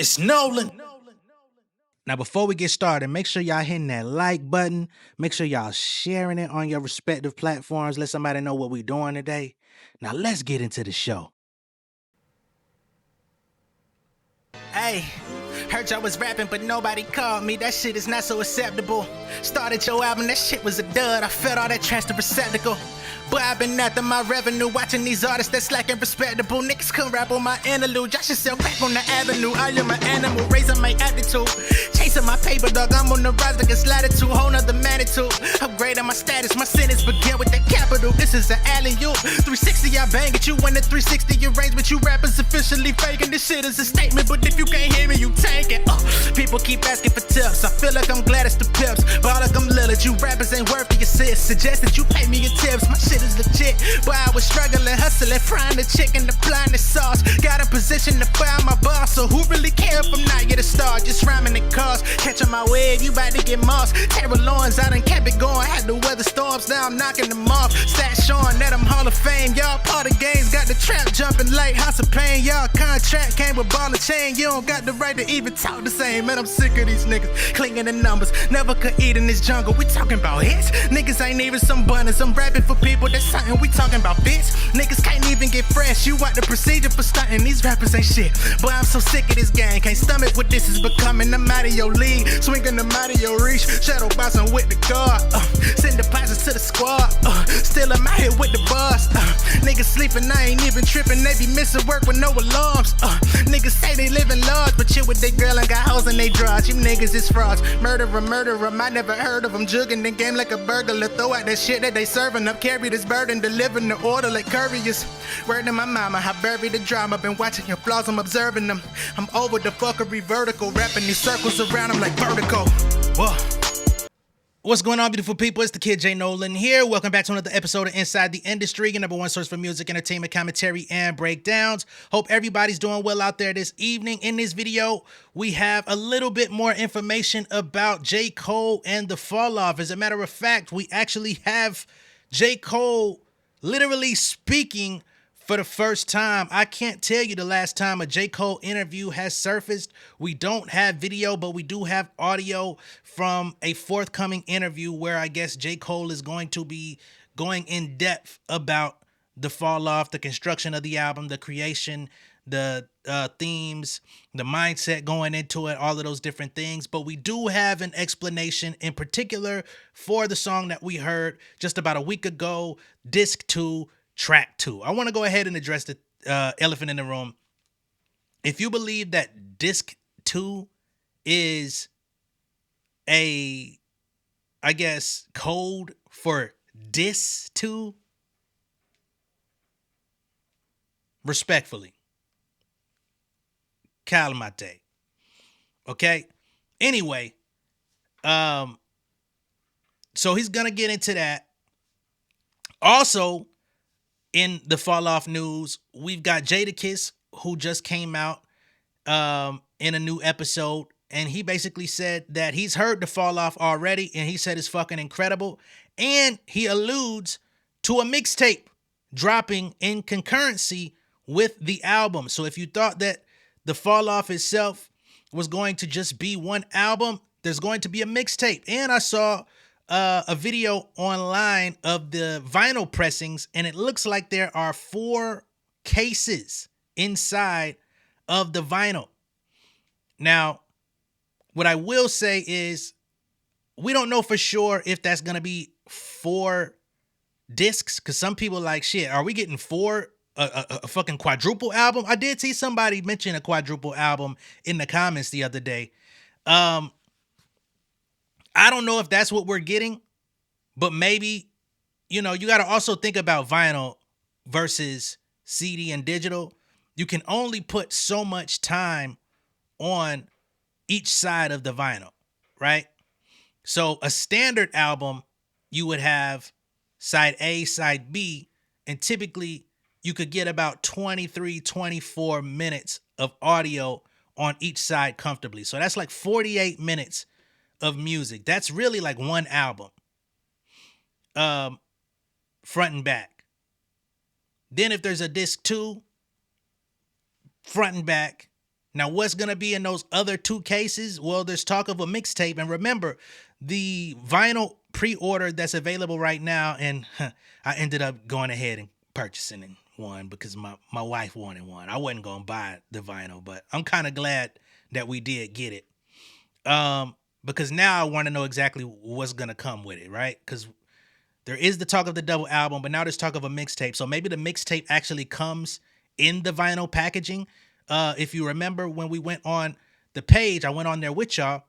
It's Nolan. Now, before we get started, make sure y'all hitting that like button. Make sure y'all sharing it on your respective platforms. Let somebody know what we're doing today. Now, let's get into the show. Hey, heard y'all was rapping, but nobody called me. That shit is not so acceptable. Started your album, that shit was a dud. I fed all that trash to receptacle. But I've been after my revenue, watching these artists that's slacking respectable. Niggas come rap on my interlude, y'all should sell back on the avenue. I am an animal, raising my attitude. Chasing my paper, dog, I'm on the rise like a latitude. Whole nother magnitude, upgrading my status. My sentence begin with that capital. This is an alley-oop. 360, I bang at you when the 360 your range. But you rappers officially faking. This shit is a statement, but if you can't hear me, you tanking. People keep asking for tips. I feel like I'm glad it's the pips. But like I'm Lillard, you rappers ain't worth the assist. Suggest that you pay me your tips. My shit is legit, but I was struggling, hustling, frying the chicken, applying the sauce. Got a position to fire my boss, so who really care if I'm not yet a star? Just rhyming the cars, catching my wave, you about to get mossed. Terror lawns, I done kept it going, had to weather storms, now I'm knocking them off. Stats showing that I'm Hall of Fame, y'all part of games, got the trap jumping like House of Pain. Y'all contract came with ball and chain, you don't got the right to even talk the same. Man, I'm sick of these niggas clinging to numbers, never could eat in this jungle. We talking about hits, niggas ain't even some bunners. I'm rapping for people that's something, we talking about bitch. Niggas can't even get fresh, you want the procedure for stunting. These rappers ain't shit, but I'm so sick of this game. Can't stomach what this is becoming. I'm out of your league, swinging them out of your reach. Shadow boxing with the guard, send deposits to the squad. Still I'm out here with the boss. Niggas sleeping, I ain't even tripping. They be missing work with no alarms. Niggas say they living large, but chill with they girl and got hoes in they drawers. You niggas is frauds, murderer, I never heard of them. Jugging the game like a burglar, throw out that shit that they serving up. Carry this burden, delivering the order like couriers. Word to my mama, I bury the drama. Been watching your flaws, I'm observing them. I'm over the fuckery vertical, wrapping these circles around them like vertigo. Whoa. What's going on, beautiful people? It's the kid J Nolan here. Welcome back to another episode of Inside the Industry, your number one source for music, entertainment, commentary, and breakdowns. Hope everybody's doing well out there this evening. In this video, we have a little bit more information about J. Cole and the fall off. As a matter of fact, we actually have J. Cole literally speaking for the first time. I can't tell you the last time a J. Cole interview has surfaced. We don't have video, but we do have audio from a forthcoming interview where I guess J. Cole is going to be going in depth about the fall off, the construction of the album, the creation, the themes, the mindset going into it, all of those different things. But we do have an explanation in particular for the song that we heard just about a week ago, Disc 2, Track 2. I want to go ahead and address the elephant in the room. If you believe that Disc 2 is a, I guess, code for Dis 2, respectfully, Calamate. Okay? Anyway, so he's going to get into that. Also, in the fall off news, we've got Jadakiss, who just came out in a new episode, and he basically said that he's heard the fall off already, and he said it's fucking incredible, and he alludes to a mixtape dropping in concurrency with the album. So if you thought that the fall off itself was going to just be one album, there's going to be a mixtape. And I saw a video online of the vinyl pressings, and it looks like there are 4 cases inside of the vinyl. Now, what I will say is we don't know for sure if that's going to be 4 discs, because some people like, shit, are we getting 4 a fucking quadruple album? I did see somebody mention a quadruple album in the comments the other day. I don't know if that's what we're getting, but maybe, you know, you got to also think about vinyl versus CD and digital. You can only put so much time on each side of the vinyl, right? So a standard album, you would have side A, side B, and typically you could get about 23, 24 minutes of audio on each side comfortably. So that's like 48 minutes of music. That's really like one album, front and back. Then if there's a disc 2, front and back, Now, what's going to be in those other two cases? Well, there's talk of a mixtape. And remember, the vinyl pre-order that's available right now, and I ended up going ahead and purchasing one because my wife wanted one. I wasn't going to buy the vinyl, but I'm kind of glad that we did get it. Because now I want to know exactly what's going to come with it, right? Because there is the talk of the double album, but now there's talk of a mixtape. So maybe the mixtape actually comes in the vinyl packaging. If you remember when we went on the page, I went on there with y'all.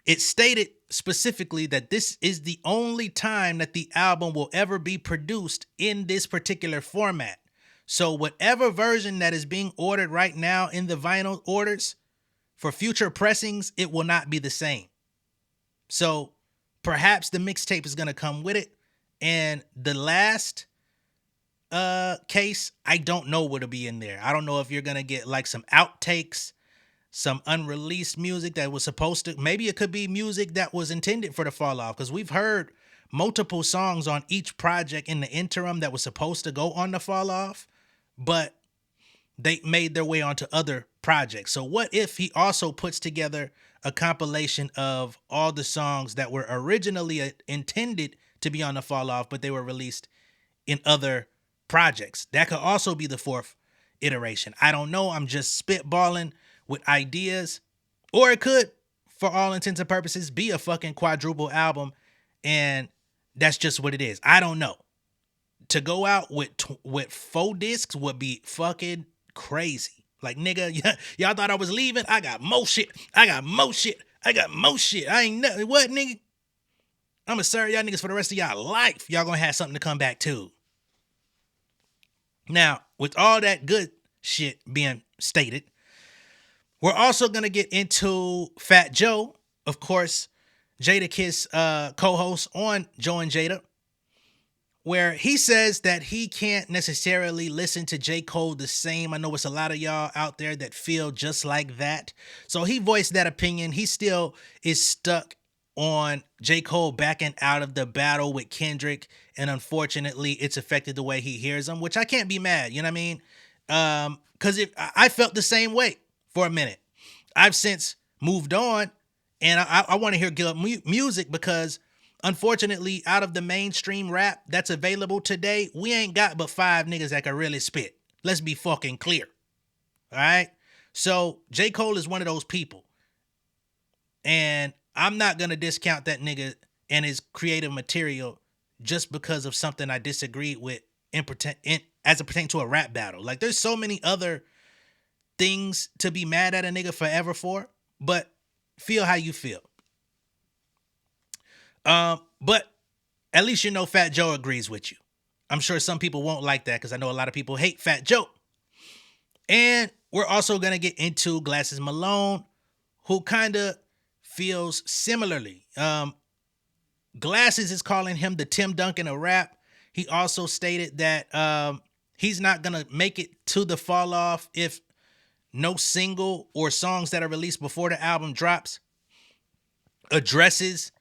It stated specifically that this is the only time that the album will ever be produced in this particular format. So whatever version that is being ordered right now in the vinyl orders for future pressings, it will not be the same. So perhaps the mixtape is going to come with it. And the last case, I don't know what'll be in there. I don't know if you're going to get like some outtakes, some unreleased music that was supposed to, maybe it could be music that was intended for the fall off, because we've heard multiple songs on each project in the interim that was supposed to go on the fall off, but they made their way onto other projects. So what if he also puts together a compilation of all the songs that were originally intended to be on the fall off, but they were released in other projects? That could also be the fourth iteration. I don't know. I'm just spitballing with ideas. Or it could, for all intents and purposes, be a fucking quadruple album, and that's just what it is. I don't know. To go out with 4 discs would be fucking crazy. Like, nigga, y'all thought I was leaving? I got more shit. I got more shit. I ain't nothing. What, nigga? I'm gonna serve y'all niggas for the rest of y'all life. Y'all gonna have something to come back to. Now, with all that good shit being stated, we're also gonna get into Fat Joe, of course, Jadakiss co-host on Joe and Jada, where he says that he can't necessarily listen to J. Cole the same. I know it's a lot of y'all out there that feel just like that. So he voiced that opinion. He still is stuck on J. Cole backing out of the battle with Kendrick, and unfortunately, it's affected the way he hears him, which I can't be mad, you know what I mean? Because I felt the same way for a minute. I've since moved on, and I want to hear good music because, unfortunately, out of the mainstream rap that's available today, we ain't got but 5 niggas that can really spit. Let's be fucking clear. All right? So J. Cole is one of those people. And I'm not going to discount that nigga and his creative material just because of something I disagreed with as it pertains to a rap battle. Like, there's so many other things to be mad at a nigga forever for, but feel how you feel. But at least you know Fat Joe agrees with you. I'm sure some people won't like that because I know a lot of people hate Fat Joe. And we're also going to get into Glasses Malone, who kind of feels similarly. Glasses is calling him the Tim Duncan of rap. He also stated that he's not going to make it to the fall off if no single or songs that are released before the album drops addresses,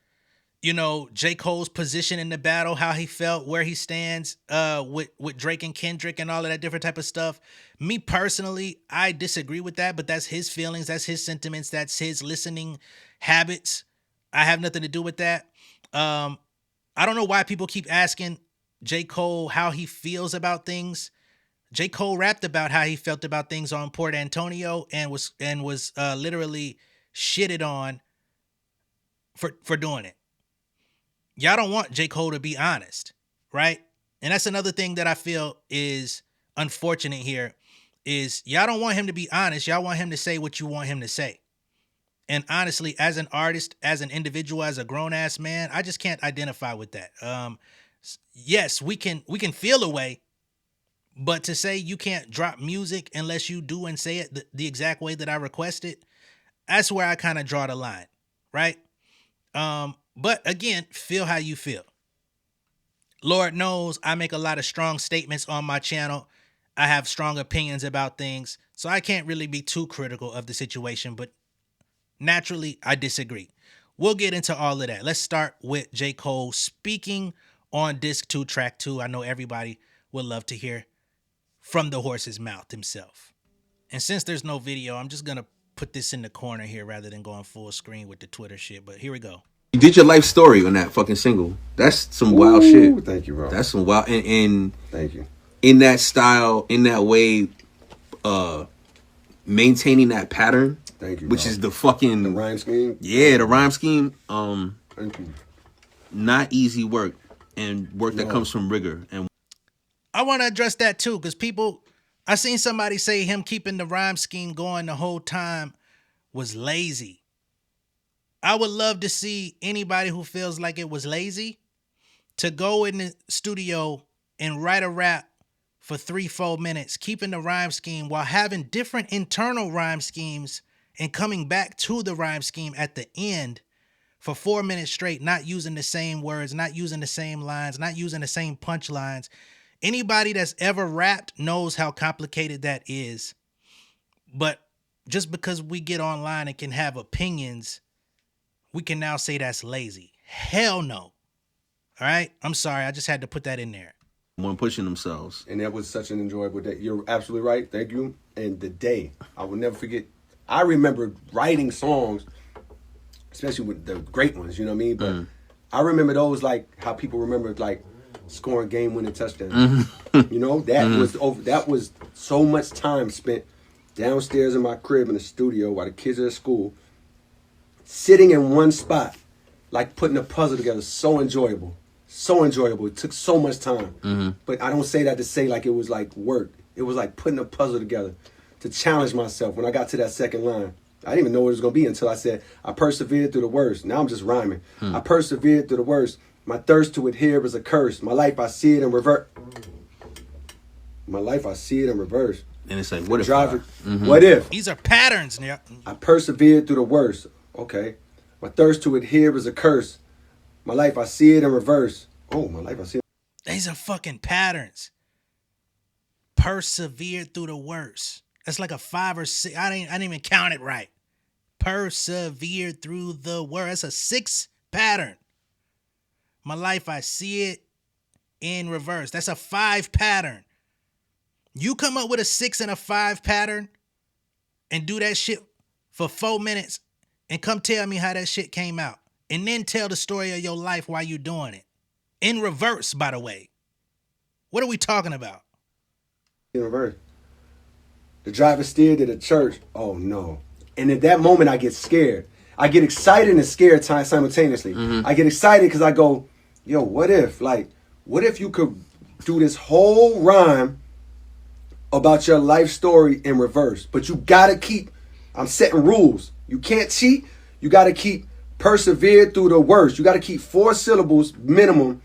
you know, J. Cole's position in the battle, how he felt, where he stands with Drake and Kendrick and all of that different type of stuff. Me personally, I disagree with that, but that's his feelings, that's his sentiments, that's his listening habits. I have nothing to do with that. I don't know why people keep asking J. Cole how he feels about things. J. Cole rapped about how he felt about things on Port Antonio and was literally shitted on for doing it. Y'all don't want J. Cole to be honest, right? And that's another thing that I feel is unfortunate here is y'all don't want him to be honest. Y'all want him to say what you want him to say. And honestly, as an artist, as an individual, as a grown-ass man, I just can't identify with that. Yes, we can feel a way, but to say you can't drop music unless you do and say it the exact way that I requested, that's where I kind of draw the line, right? But again, feel how you feel. Lord knows I make a lot of strong statements on my channel. I have strong opinions about things, so I can't really be too critical of the situation, but naturally, I disagree. We'll get into all of that. Let's start with J. Cole speaking on Disc 2, Track 2. I know everybody would love to hear from the horse's mouth himself. And since there's no video, I'm just gonna put this in the corner here rather than going full screen with the Twitter shit. But here we go. You did your life story on that fucking single. That's some wild Ooh, shit. thank you, bro. That's some wild and Thank you. in that style, in that way, maintaining that pattern. Thank you, Which bro. is the fucking The rhyme scheme. Yeah, the rhyme scheme. Thank you. Not easy work and work that No. comes from rigor. And I want to address that too, because I seen somebody say him keeping the rhyme scheme going the whole time was lazy. I would love to see anybody who feels like it was lazy to go in the studio and write a rap for 3-4 minutes, keeping the rhyme scheme while having different internal rhyme schemes and coming back to the rhyme scheme at the end for 4 minutes straight, not using the same words, not using the same lines, not using the same punchlines. Anybody that's ever rapped knows how complicated that is. But just because we get online and can have opinions, we can now say that's lazy. Hell no. All right? I'm sorry. I just had to put that in there. one pushing themselves. And that was such an enjoyable day. You're absolutely right. Thank you. And the day, I will never forget. I remember writing songs, especially with the great ones, you know what I mean? But I remember those like how people remember like scoring game-winning touchdowns. You know, that was so much time spent downstairs in my crib in the studio while the kids are at school, sitting in one spot, like putting a puzzle together. So enjoyable. So enjoyable. It took so much time. But I don't say that to say like it was like work. It was like putting a puzzle together to challenge myself. When I got to that second line, I didn't even know what it was going to be until I said, I persevered through the worst. Now I'm just rhyming. I persevered through the worst. My thirst to adhere was a curse. My life, I see it in reverse. My life, I see it in reverse. And it's like, what if? What if? These are patterns. Yeah. I persevered through the worst. Okay. My thirst to adhere was a curse. My life, I see it in reverse. Oh, my life, I see it. These are fucking patterns. Persevere through the worst. That's like a 5 or 6. I didn't even count it right. Persevere through the worst. That's a 6 pattern. My life, I see it in reverse. That's a 5 pattern. You come up with a 6 and a 5 pattern and do that shit for 4 minutes and come tell me how that shit came out. And then tell the story of your life while you're doing it. In reverse, by the way. What are we talking about? In reverse. The driver steered to the church. Oh, no. And at that moment, I get scared. I get excited and scared simultaneously. I get excited because I go, yo, what if? Like, what if you could do this whole rhyme about your life story in reverse? But you got to keep, I'm setting rules. You can't cheat. You got to keep persevere through the worst. You got to keep 4 syllables minimum.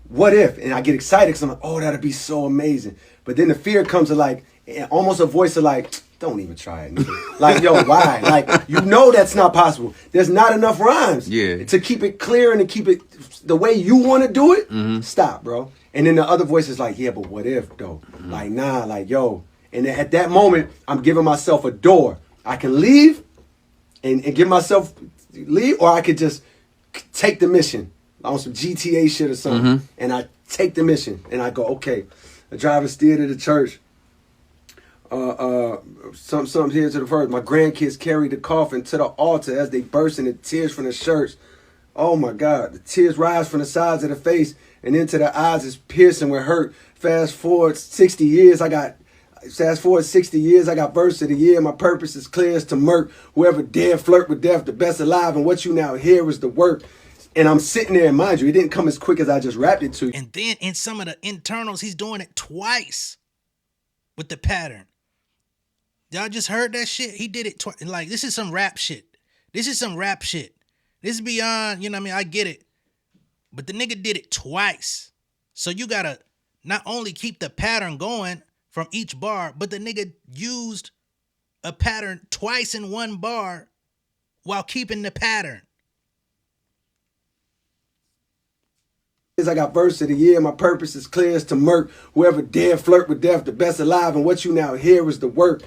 What if? And I get excited because I'm like, oh, that'd be so amazing. But then the fear comes of like, almost a voice of like, don't even try it, nigga. Like, yo, why? Like, you know that's not possible. There's not enough rhymes. Yeah. To keep it clear and to keep it the way you want to do it, stop, bro. And then the other voice is like, yeah, but what if, though? Like, nah, like, yo. And at that moment, I'm giving myself a door. I can leave and give myself leave, or I could just take the mission on some GTA shit or something. And I take the mission and I go, okay, the driver steered to the church. Something here to the first. My grandkids carried the coffin to the altar as they burst into tears from the shirts. Oh my God, the tears rise from the sides of the face and into the eyes is piercing with hurt. Fast forward 60 years, I got verse of the year. My purpose is clear as to murk whoever dare flirt with death, the best alive. And what you now hear is the work. And I'm sitting there, and mind you, it didn't come as quick as I just rapped it to you. And then in some of the internals, he's doing it twice with the pattern. Y'all just heard that shit? He did it twice. Like, this is some rap shit. This is beyond, you know what I mean? I get it. But the nigga did it twice. So you gotta not only keep the pattern going from each bar, but the nigga used a pattern twice in one bar while keeping the pattern. I got verse of the year. My purpose is clear as to murk whoever dare flirt with death, the best alive. And what you now hear is the work.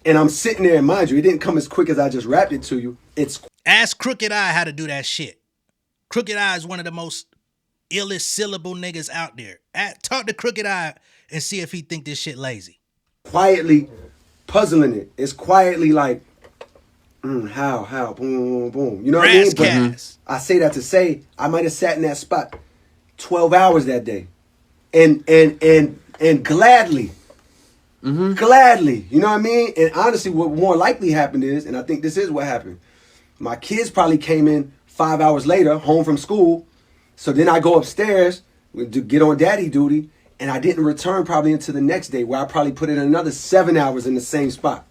And I'm sitting there, and mind you, it didn't come as quick as I just rapped it to you. Ask Crooked Eye how to do that shit. Crooked Eye is one of the most illest syllable niggas out there. Talk to Crooked Eye and see if he think this shit lazy. Quietly puzzling it. It's quietly like, how, boom, boom, boom. You know what I mean? But I say that to say I might have sat in that spot 12 hours that day, and gladly. Gladly, you know what I mean? And honestly, what more likely happened is, and I think this is what happened, my kids probably came in 5 hours later, home from school. So then I go upstairs to get on daddy duty, and I didn't return probably until the next day, where I probably put in another 7 hours in the same spot,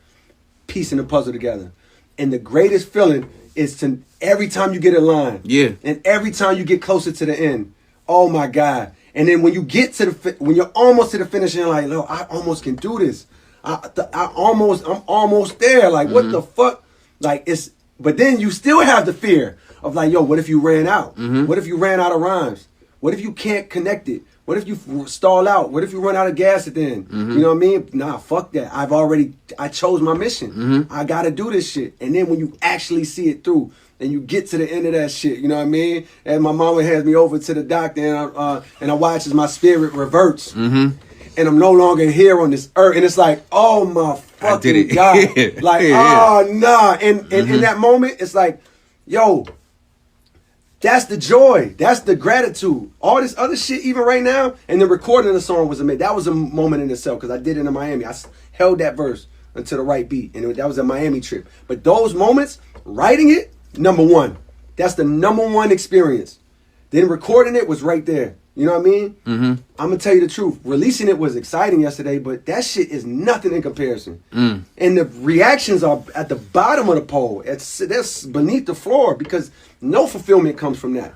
piecing the puzzle together. And the greatest feeling is to every time you get a line, and every time you get closer to the end. Oh my God. And then when you get to when you're almost to the finish, you're like, no, I almost can do this. I'm almost there. Like, what the fuck? Like, but then you still have the fear of like, yo, what if you ran out? What if you ran out of rhymes? What if you can't connect it? What if you stall out? What if you run out of gas at the end? You know what I mean? Nah, fuck that. I chose my mission. I gotta do this shit. And then when you actually see it through, and you get to the end of that shit, you know what I mean? And my mama has me over to the doctor, and I watch as my spirit reverts. And I'm no longer here on this earth. And it's like, oh my fucking God. Like, oh nah. And in that moment, it's like, yo, that's the joy. That's the gratitude. All this other shit, even right now, and the recording of the song was amazing. That was a moment in itself, because I did it in Miami. I held that verse until the right beat, and that was a Miami trip. But those moments, writing it, number one. That's the number one experience. Then recording it was right there. You know what I mean? I'm going to tell you the truth. Releasing it was exciting yesterday, but that shit is nothing in comparison. And the reactions are at the bottom of the pole. That's beneath the floor, because no fulfillment comes from that.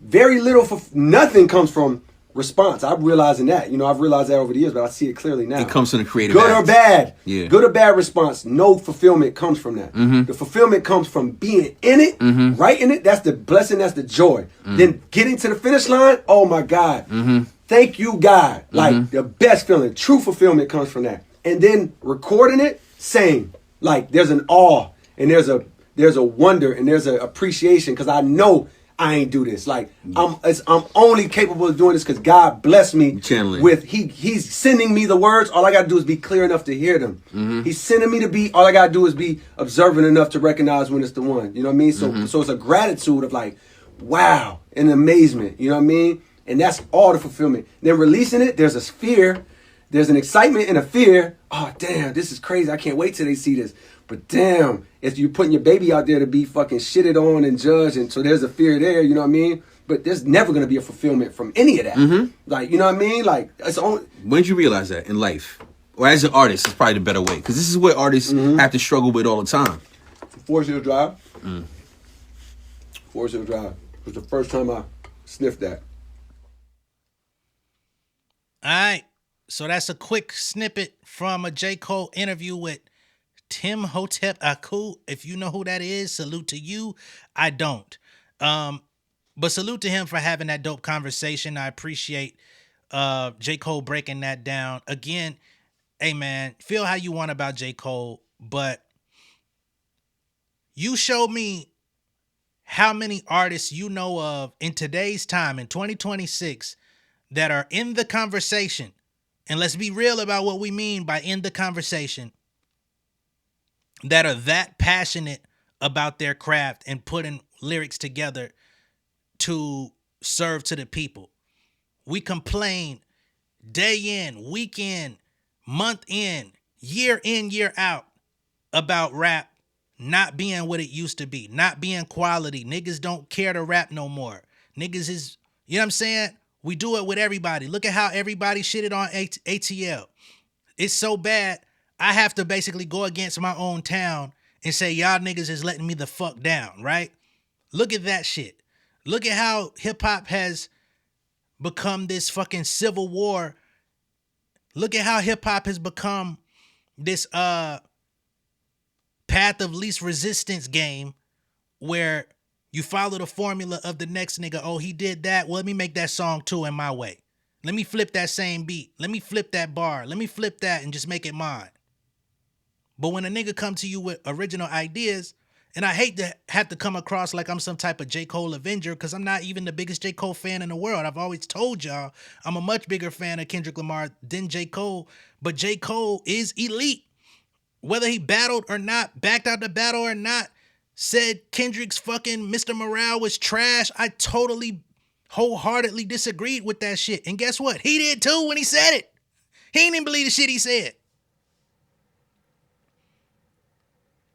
Very little, nothing comes from response. I'm realizing that. You know, I've realized that over the years, but I see it clearly now. It comes from the creative Good act. or bad. Yeah. Good or bad response. No fulfillment comes from that. The fulfillment comes from being in it, writing it. That's the blessing. That's the joy. Then getting to the finish line. Oh my God. Thank you, God. Like the best feeling. True fulfillment comes from that. And then recording it, same. Like there's an awe, and there's a wonder, and there's an appreciation, because I know I ain't do this. Like I'm only capable of doing this because God blessed me with He's sending me the words. All I gotta do is be clear enough to hear them. He's sending me to be. All I gotta do is be observant enough to recognize when it's the one. You know what I mean? So it's a gratitude of like, wow, and amazement. You know what I mean? And that's all the fulfillment. Then releasing it, there's a fear, there's an excitement and a fear. Oh damn, this is crazy. I can't wait till they see this. But damn, if you're putting your baby out there to be fucking shitted on and judged, and so there's a fear there, you know what I mean? But there's never going to be a fulfillment from any of that. Like, you know what I mean? Like, it's only... When did you realize that in life? Or as an artist, it's probably the better way. Because this is what artists have to struggle with all the time. Forest-Hill Drive. Forest-Hill Drive was the first time I sniffed that. All right. So that's a quick snippet from a J. Cole interview with Tim Hotep Aku. If you know who that is, salute to you. I don't. But salute to him for having that dope conversation. I appreciate J. Cole breaking that down. Again, hey man, feel how you want about J. Cole, but you show me how many artists you know of in today's time, in 2026, that are in the conversation. And let's be real about what we mean by in the conversation, that are that passionate about their craft and putting lyrics together to serve to the people. We complain day in, week in, month in, year out about rap not being what it used to be, not being quality. Niggas don't care to rap no more. Niggas is, you know what I'm saying? We do it with everybody. Look at how everybody shitted on ATL. It's so bad, I have to basically go against my own town and say, y'all niggas is letting me the fuck down, right? Look at that shit. Look at how hip-hop has become this fucking civil war. Look at how hip-hop has become this path of least resistance game where you follow the formula of the next nigga. Oh, he did that. Well, let me make that song too in my way. Let me flip that same beat. Let me flip that bar. Let me flip that and just make it mine. But when a nigga come to you with original ideas, and I hate to have to come across like I'm some type of J. Cole Avenger, because I'm not even the biggest J. Cole fan in the world. I've always told y'all I'm a much bigger fan of Kendrick Lamar than J. Cole, but J. Cole is elite. whether he battled or not, backed out the battle or not, said Kendrick's fucking Mr. Morale was trash. I totally wholeheartedly disagreed with that shit. And guess what? He did too when he said it. He didn't even believe the shit he said.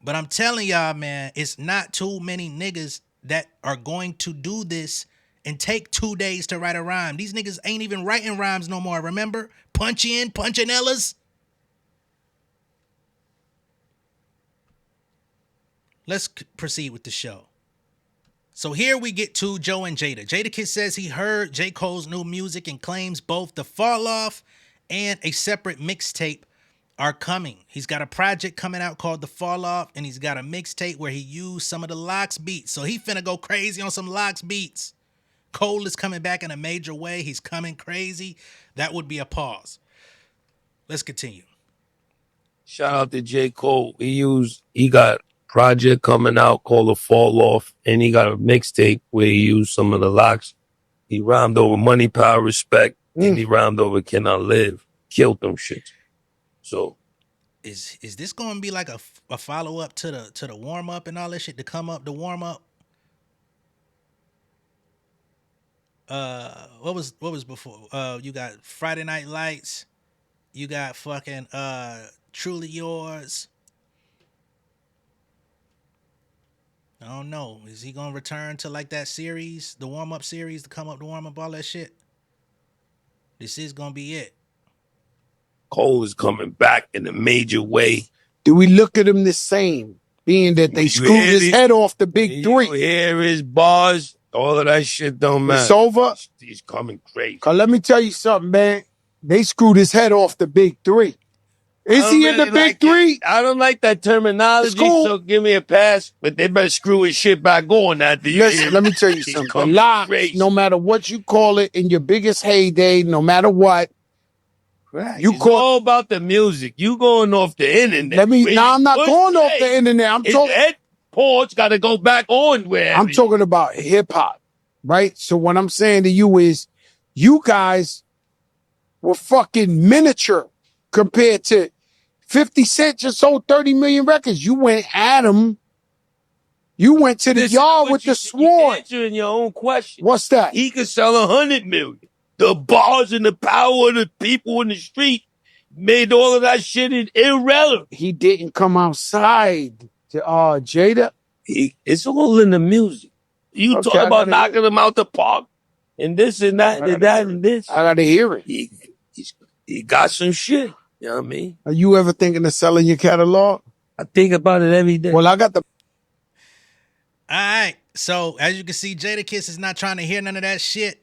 But I'm telling y'all, man, it's not too many niggas that are going to do this and take 2 days to write a rhyme. These niggas ain't even writing rhymes no more, remember? Punch in, punchinellas. Let's proceed with the show. So here we get to Joe and Jada. Jadakiss says he heard J. Cole's new music and claims both the Fall Off and a separate mixtape are coming. He's got a project coming out called The Fall Off, and he's got a mixtape where he used some of the Locks beats. So he finna go crazy on some Locks beats. Cole is coming back in a major way. He's coming crazy. That would be a pause. Let's continue. Shout out to J. Cole. He got project coming out called The Fall Off, and he got a mixtape where he used some of the Locks. He rhymed over Money, Power, Respect, and he rhymed over Can I Live. Killed them shits. So is this going to be like a follow up to the warm up and all that shit to come up the warm up? What was before? You got Friday Night Lights. You got fucking Truly Yours. I don't know. Is he gonna return to like that series, the warm up series, to come up the warm up all that shit? This is gonna be it. Cole is coming back in a major way. Do we look at him the same, being that they screwed his head off the big three? You hear his bars, all of that shit don't matter. It's over. He's coming crazy. Cause let me tell you something, man. They screwed his head off the big three. Is he in the big three? I don't like that terminology, cool. So give me a pass. But they better screw his shit back on after you. Listen, let me tell you something. The Locks, no matter what you call it, in your biggest heyday, no matter what, right. It's all about the music. You going off the internet. I'm not going off the internet. I'm talking. Head ports got to go back on where I'm talking about hip hop, right? So what I'm saying to you is, you guys were fucking miniature compared to 50 Cent just sold 30 million records. You went at him. You went to the yard with the sword. Answering your own question. What's that? He could sell 100 million. The bars and the power of the people in the street made all of that shit irrelevant. He didn't come outside to Jada. It's all in the music. You talk about knocking him out the park and this and that and that and this. I gotta hear it. He got some shit. You know what I mean? Are you ever thinking of selling your catalog? I think about it every day. Well, I got the... All right. So, as you can see, Jadakiss is not trying to hear none of that shit.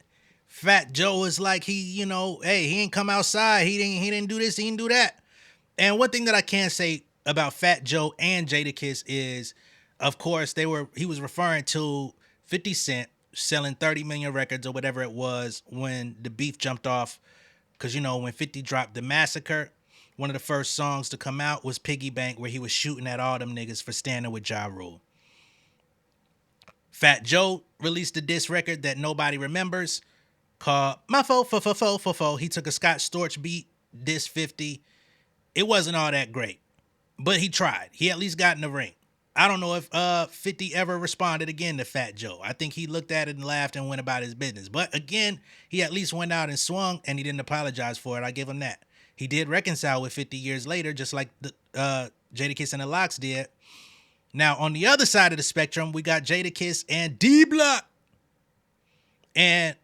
Fat Joe is like, he ain't come outside. He didn't do this. He didn't do that. And one thing that I can say about Fat Joe and Jadakiss is, of course, he was referring to 50 Cent selling 30 million records or whatever it was when the beef jumped off. Because, when 50 dropped The Massacre, one of the first songs to come out was Piggy Bank, where he was shooting at all them niggas for standing with Ja Rule. Fat Joe released a diss record that nobody remembers called My Fo Fo Fo Fo Fo Fo. He took a Scott Storch beat, diss 50. It wasn't all that great, but he tried. He at least got in the ring. I don't know if 50 ever responded again to Fat Joe. I think he looked at it and laughed and went about his business. But again, he at least went out and swung, and he didn't apologize for it. I give him that. He did reconcile with 50 years later, just like the Jadakiss and the Locks did. Now, on the other side of the spectrum, we got Jadakiss and D-Block. And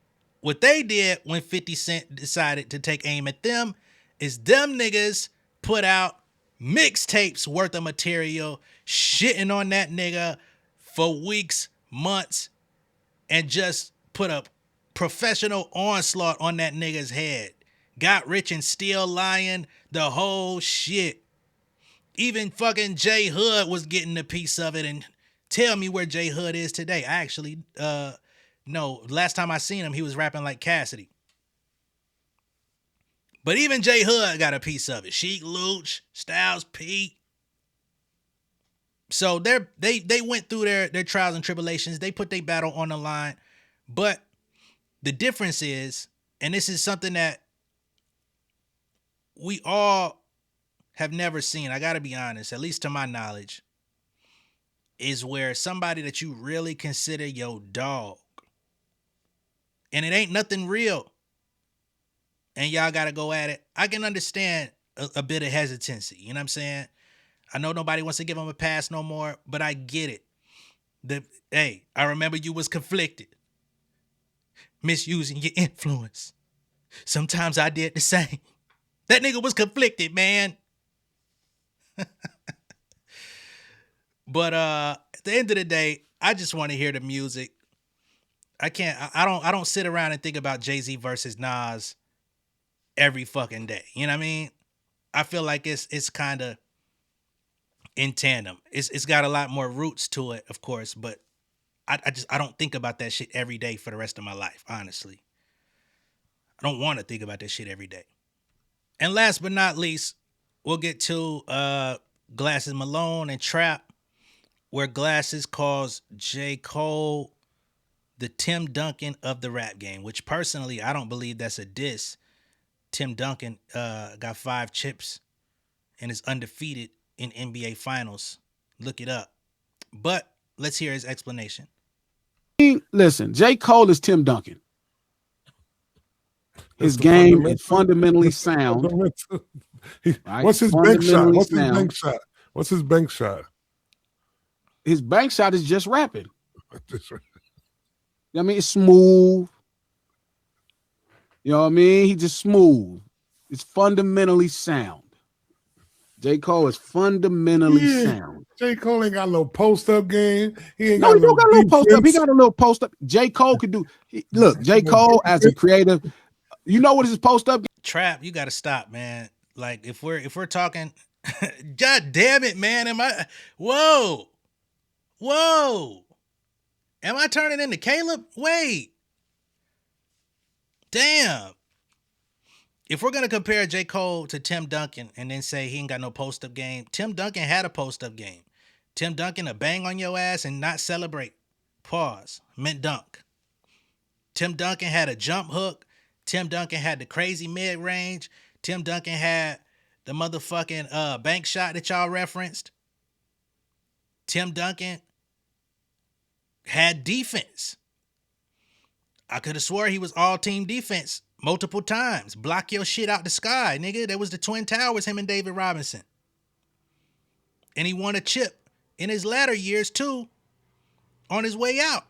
what they did when 50 Cent decided to take aim at them is them niggas put out mixtapes worth of material, shitting on that nigga for weeks, months, and just put a professional onslaught on that nigga's head. Got rich and still lying, the whole shit. Even fucking J Hood was getting a piece of it. And tell me where J Hood is today. I actually, no, last time I seen him, he was rapping like Cassidy. But even J Hood got a piece of it. Sheik Luch, Styles P. So they went through their trials and tribulations. They put their battle on the line. But the difference is, and this is something that we all have never seen, I gotta be honest, at least to my knowledge, is where somebody that you really consider your dog, and it ain't nothing real, and y'all gotta go at it. I can understand a bit of hesitancy. You know what I'm saying? I know nobody wants to give him a pass no more, but I get it. Hey, I remember you was conflicted, misusing your influence. Sometimes I did the same. That nigga was conflicted, man. But at the end of the day, I just want to hear the music. I don't sit around and think about Jay-Z versus Nas every fucking day. You know what I mean? I feel like it's kind of in tandem. It's got a lot more roots to it, of course, but I don't think about that shit every day for the rest of my life, honestly. I don't want to think about that shit every day. And last but not least, we'll get to Glasses Malone and Trap, where Glasses calls J. Cole the Tim Duncan of the rap game, which personally, I don't believe that's a diss. Tim Duncan got 5 chips and is undefeated in NBA Finals. Look it up. But let's hear his explanation. Listen, J. Cole is Tim Duncan. His game is fundamentally sound. Right? What's his bank shot? What's his bank shot? What's his bank shot? His bank shot is just rapping. I mean, it's smooth. You know what I mean? He just smooth. It's fundamentally sound. J. Cole is fundamentally sound. J. Cole ain't got no post-up game. He ain't no, got he don't got no post-up. He got a little post-up. J. Cole could do. Look, J. Cole as a creative, you know what is his post-up? Trap, you got to stop, man. Like if we're talking, God damn it, man. Whoa. Am I turning into Caleb? Wait. Damn. If we're going to compare J. Cole to Tim Duncan and then say he ain't got no post-up game, Tim Duncan had a post-up game. Tim Duncan, a bang on your ass and not celebrate. Pause. Meant dunk. Tim Duncan had a jump hook. Tim Duncan had the crazy mid-range. Tim Duncan had the motherfucking bank shot that y'all referenced. Tim Duncan had defense. I could have swore he was all-team defense multiple times. Block your shit out the sky, nigga. There was the Twin Towers, him and David Robinson. And he won a chip in his latter years, too, on his way out.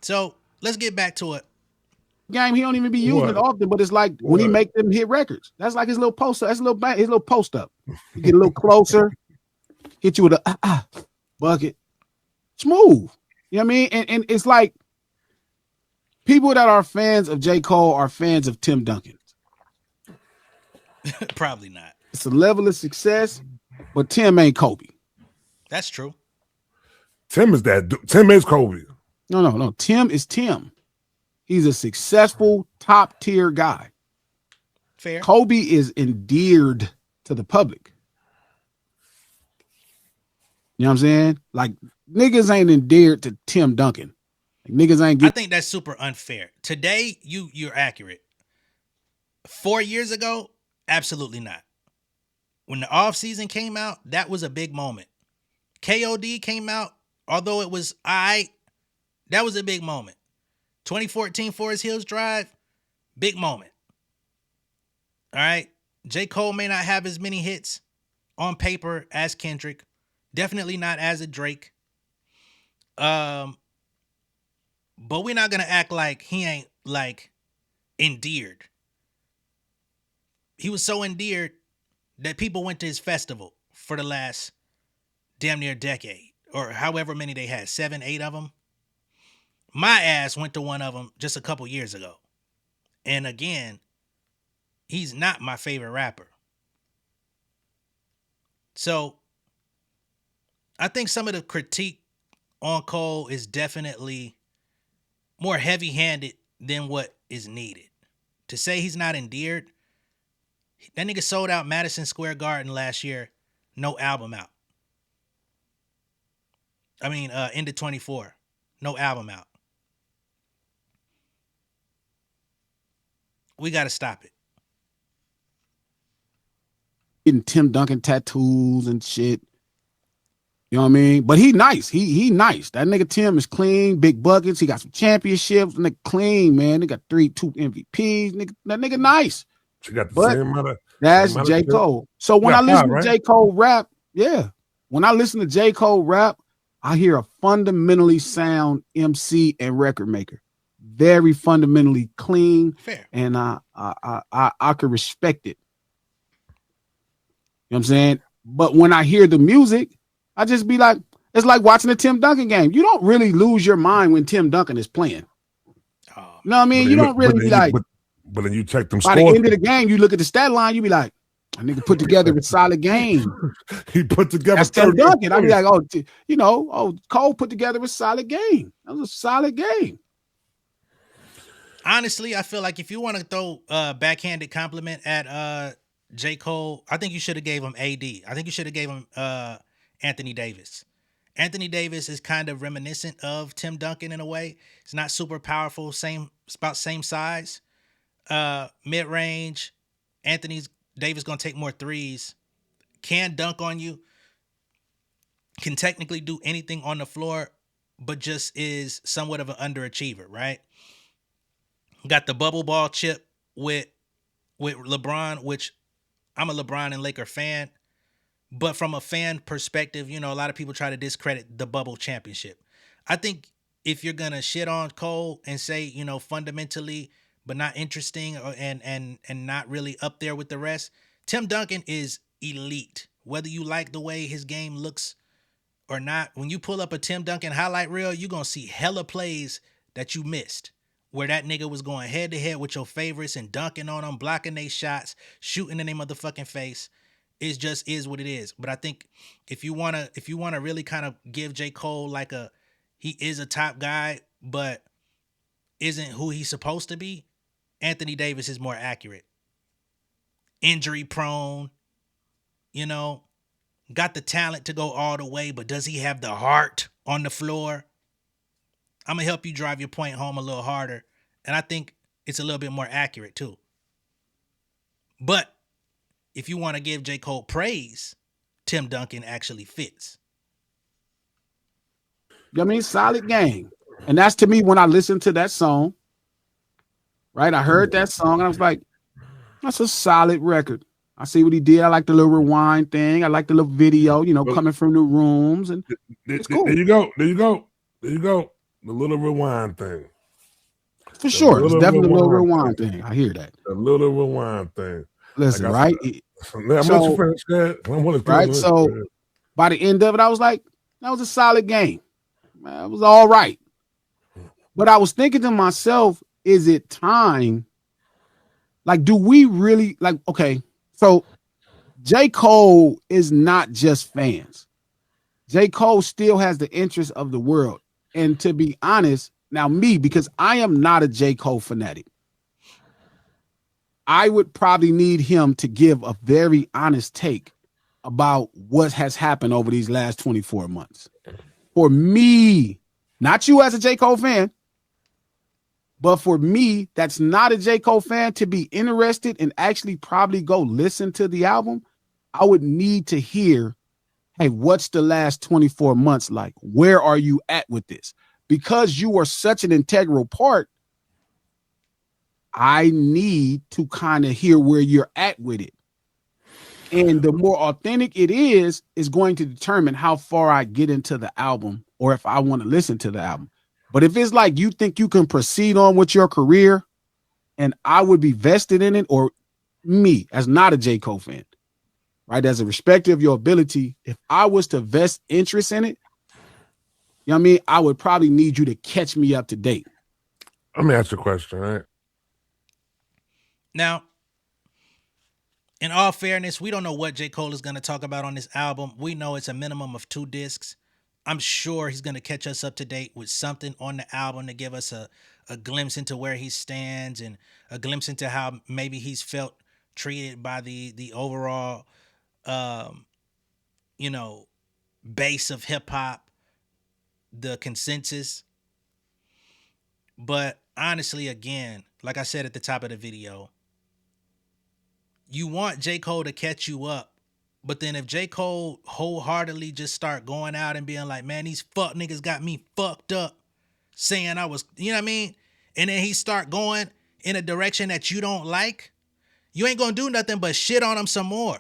So, let's get back to it. Game, he don't even be using it often, but it's like when he make them hit records. That's like his little post-up. That's his little post-up. You get a little closer, hit you with a bucket. Smooth. You know what I mean? And it's like people that are fans of J. Cole are fans of Tim Duncan. Probably not. It's a level of success, but Tim ain't Kobe. That's true. Tim is Kobe. No. Tim is Tim. He's a successful top tier guy. Fair. Kobe is endeared to the public. You know what I'm saying? Like niggas ain't endeared to Tim Duncan. Like, niggas ain't. I think that's super unfair. Today, you're accurate. 4 years ago, absolutely not. When the off season came out, that was a big moment. KOD came out, although it was that was a big moment. 2014 Forest Hills Drive, big moment. All right. J. Cole may not have as many hits on paper as Kendrick. Definitely not as a Drake. But we're not going to act like he ain't like endeared. He was so endeared that people went to his festival for the last damn near decade or however many they had, 7, 8 of them. My ass went to one of them just a couple years ago. And again, he's not my favorite rapper. So I think some of the critique on Cole is definitely more heavy-handed than what is needed. To say he's not endeared, that nigga sold out Madison Square Garden last year, no album out. I mean, end of 24, no album out. We got to stop it. getting Tim Duncan tattoos and shit. You know what I mean? But he nice. He nice. That nigga Tim is clean, big buckets. He got some championships. Nigga clean, man. They got 2 MVPs. That nigga nice. She got the But same amount of. that's J. Cole. So when I listen to J. Cole rap, when I listen to J. Cole rap, I hear a fundamentally sound MC and record maker. Very fundamentally clean. Fair. And I could respect it. You know what I'm saying? But when I hear the music, I just be like, it's like watching a Tim Duncan game. You don't really lose your mind when Tim Duncan is playing. You know what I mean? You don't really be like. But then you check them by scores. the end of the game, you look at the stat line, you be like, a nigga put together a solid game. He put together. That's Tim Duncan. I be like, Cole put together a solid game. That was a solid game. Honestly, I feel like if you want to throw a backhanded compliment at J. Cole, I think you should have gave him AD. I think you should have gave him Anthony Davis. Anthony Davis is kind of reminiscent of Tim Duncan in a way. It's not super powerful, about same size. Mid-range. Davis gonna take more threes. Can dunk on you. Can technically do anything on the floor, but just is somewhat of an underachiever, right? Got the bubble ball chip with LeBron, which I'm a LeBron and Laker fan. But from a fan perspective, a lot of people try to discredit the bubble championship. I think if you're going to shit on Cole and say, fundamentally, but not interesting and not really up there with the rest, Tim Duncan is elite. Whether you like the way his game looks or not, when you pull up a Tim Duncan highlight reel, you're going to see hella plays that you missed, where that nigga was going head to head with your favorites and dunking on them, blocking their shots, shooting in their motherfucking face. It just is what it is. But I think if you wanna really kind of give J. Cole like he is a top guy, but isn't who he's supposed to be, Anthony Davis is more accurate. Injury prone, got the talent to go all the way, but does he have the heart on the floor? I'm gonna help you drive your point home a little harder. And I think it's a little bit more accurate too. But if you want to give J. Cole praise, Tim Duncan actually fits. I mean, solid game. And that's to me when I listened to that song, right? I heard that song and I was like, that's a solid record. I see what he did. I like the little rewind thing. I like the little video, coming from the rooms. And it's cool. There you go. The little rewind thing. For sure. It's definitely a little rewind thing. I hear that. A little rewind thing. Listen, right? Right? So by the end of it, I was like, that was a solid game. It was all right. But I was thinking to myself, is it time? Like, do we really okay, so J. Cole is not just fans. J. Cole still has the interest of the world. And to be honest, now me, because I am not a J. Cole fanatic, I would probably need him to give a very honest take about what has happened over these last 24 months. For me, not you as a J. Cole fan, but for me, that's not a J. Cole fan, to be interested and actually probably go listen to the album, I would need to hear, hey, what's the last 24 months like? Where are you at with this? Because you are such an integral part, I need to kind of hear where you're at with it. And the more authentic it is going to determine how far I get into the album or if I want to listen to the album. But if it's like you think you can proceed on with your career and I would be vested in it, or me as not a J. Cole fan, right? As a respect of your ability, if I was to vest interest in it, you know what I mean? I would probably need you to catch me up to date. Let me ask you a question, right? Now, in all fairness, we don't know what J. Cole is going to talk about on this album. We know it's a minimum of 2 discs. I'm sure he's going to catch us up to date with something on the album to give us a glimpse into where he stands and a glimpse into how maybe he's felt treated by the overall, base of hip hop, the consensus. But honestly, again, like I said at the top of the video, you want J. Cole to catch you up But then if J. Cole wholeheartedly just start going out and being like, man, these fuck niggas got me fucked up, saying I was, you know what I mean? And then he start going in a direction that you don't like, you ain't gonna do nothing but shit on him some more.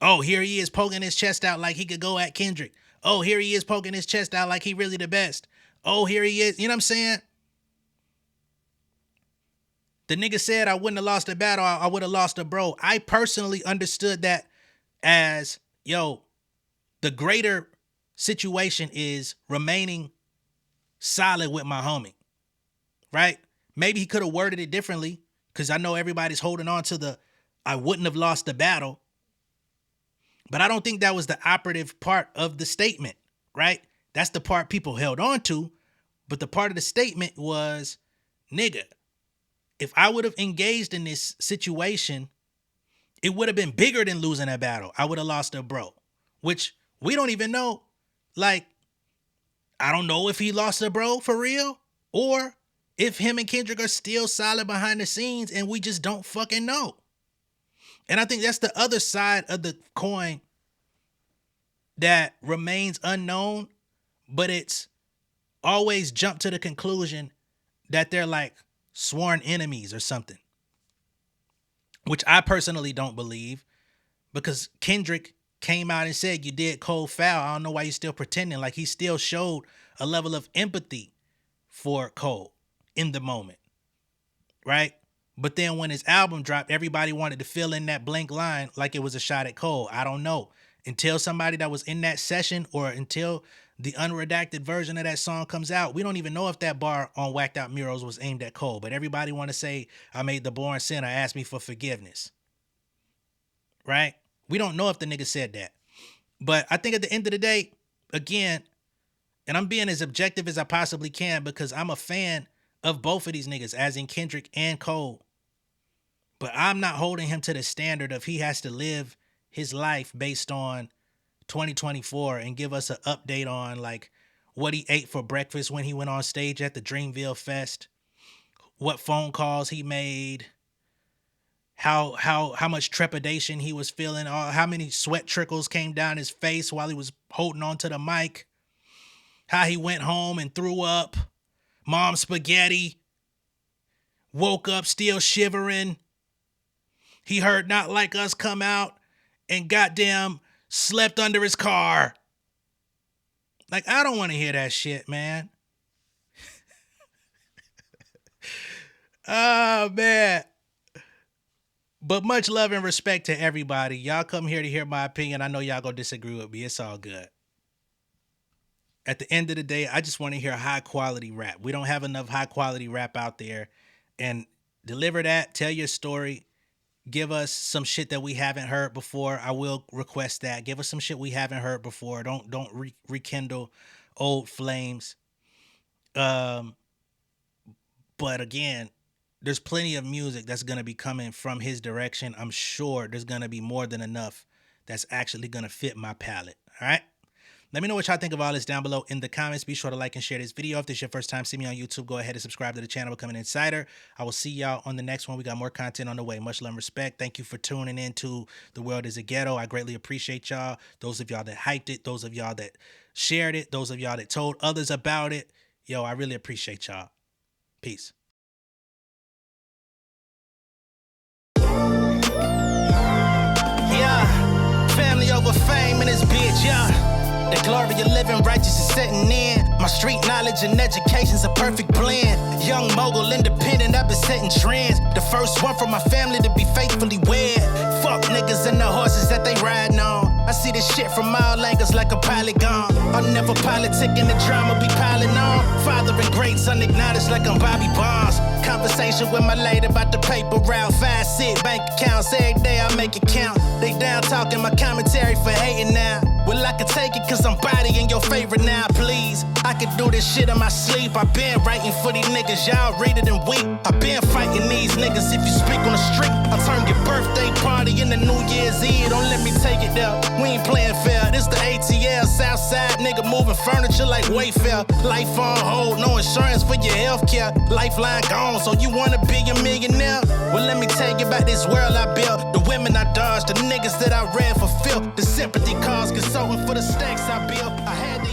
Oh, here he is poking his chest out like he could go at Kendrick. Oh, here he is poking his chest out like he really the best. Oh, here he is. You know what I'm saying? The nigga said I wouldn't have lost a battle. I would have lost a bro. I personally understood that as, yo, the greater situation is remaining solid with my homie, right? Maybe he could have worded it differently, because I know everybody's holding on to the I wouldn't have lost the battle. But I don't think that was the operative part of the statement, right? That's the part people held on to. But the part of the statement was, nigga, if I would have engaged in this situation, it would have been bigger than losing that battle. I would have lost a bro, which we don't even know. Like, I don't know if he lost a bro for real, or if him and Kendrick are still solid behind the scenes and we just don't fucking know. And I think that's the other side of the coin that remains unknown, but it's always jumped to the conclusion that they're like sworn enemies or something, which I personally don't believe, because Kendrick came out and said you did Cole foul. I don't know why you're still pretending. Like, he still showed a level of empathy for Cole in the moment, right? But then when his album dropped, everybody wanted to fill in that blank line like it was a shot at Cole. I don't know. Until somebody that was in that session, or until the unredacted version of that song comes out, we don't even know if that bar on Whacked Out Murals was aimed at Cole. But everybody want to say, I made the born sinner ask me for forgiveness, right? We don't know if the nigga said that. But I think at the end of the day, again, and I'm being as objective as I possibly can because I'm a fan of both of these niggas, as in Kendrick and Cole. But I'm not holding him to the standard of he has to live his life based on 2024 and give us an update on like what he ate for breakfast when he went on stage at the Dreamville Fest, what phone calls he made, how much trepidation he was feeling, how many sweat trickles came down his face while he was holding on to the mic, how he went home and threw up, mom spaghetti, woke up still shivering. He heard Not Like Us come out and goddamn slept under his car. Like, I don't want to hear that shit, man. Oh, man. But much love and respect to everybody. Y'all come here to hear my opinion. I know y'all gonna disagree with me. It's all good. At the end of the day, I just want to hear high quality rap. We don't have enough high quality rap out there. And deliver that, tell your story. Give us some shit that we haven't heard before. I will request that. Give us some shit we haven't heard before. Don't rekindle old flames. But again, there's plenty of music that's going to be coming from his direction. I'm sure there's going to be more than enough that's actually going to fit my palate. All right? Let me know what y'all think of all this down below in the comments. Be sure to like and share this video. If this is your first time seeing me on YouTube, go ahead and subscribe to the channel, become an insider. I will see y'all on the next one. We got more content on the way. Much love and respect. Thank you for tuning in to The World is a Ghetto. I greatly appreciate y'all. Those of y'all that hyped it, those of y'all that shared it, those of y'all that told others about it. Yo, I really appreciate y'all. Peace. Yeah, family over fame in this bitch, yeah. The glory of living righteous is setting in. My street knowledge and education's a perfect blend. Young mogul, independent, I've been setting trends. The first one from my family to be faithfully wed. Fuck niggas and the horses that they riding on. I see this shit from all angles like a polygon. I'll never politic and the drama be piling on. Father and great son acknowledged like I'm Bobby Bonds. Conversation with my lady about the paper route. 5 sit bank accounts every day I make it count. They down talking my commentary for hating now. Well, I can take it cause I'm bodying your favorite now, please. I can do this shit in my sleep. I been writing for these niggas, y'all read it and weep. I been fighting these niggas if you speak on the street. I'll turn your birthday party into New Year's Eve. Don't let me take it there. We ain't playing fair. This the ATL, Southside nigga moving furniture like Wayfair. Life on hold, no insurance for your healthcare. Lifeline gone, so you wanna be a millionaire? Well, let me tell you about this world I built. The women I dodged, the niggas that I read for filth, the sympathy cause consulting for the stacks I built. I had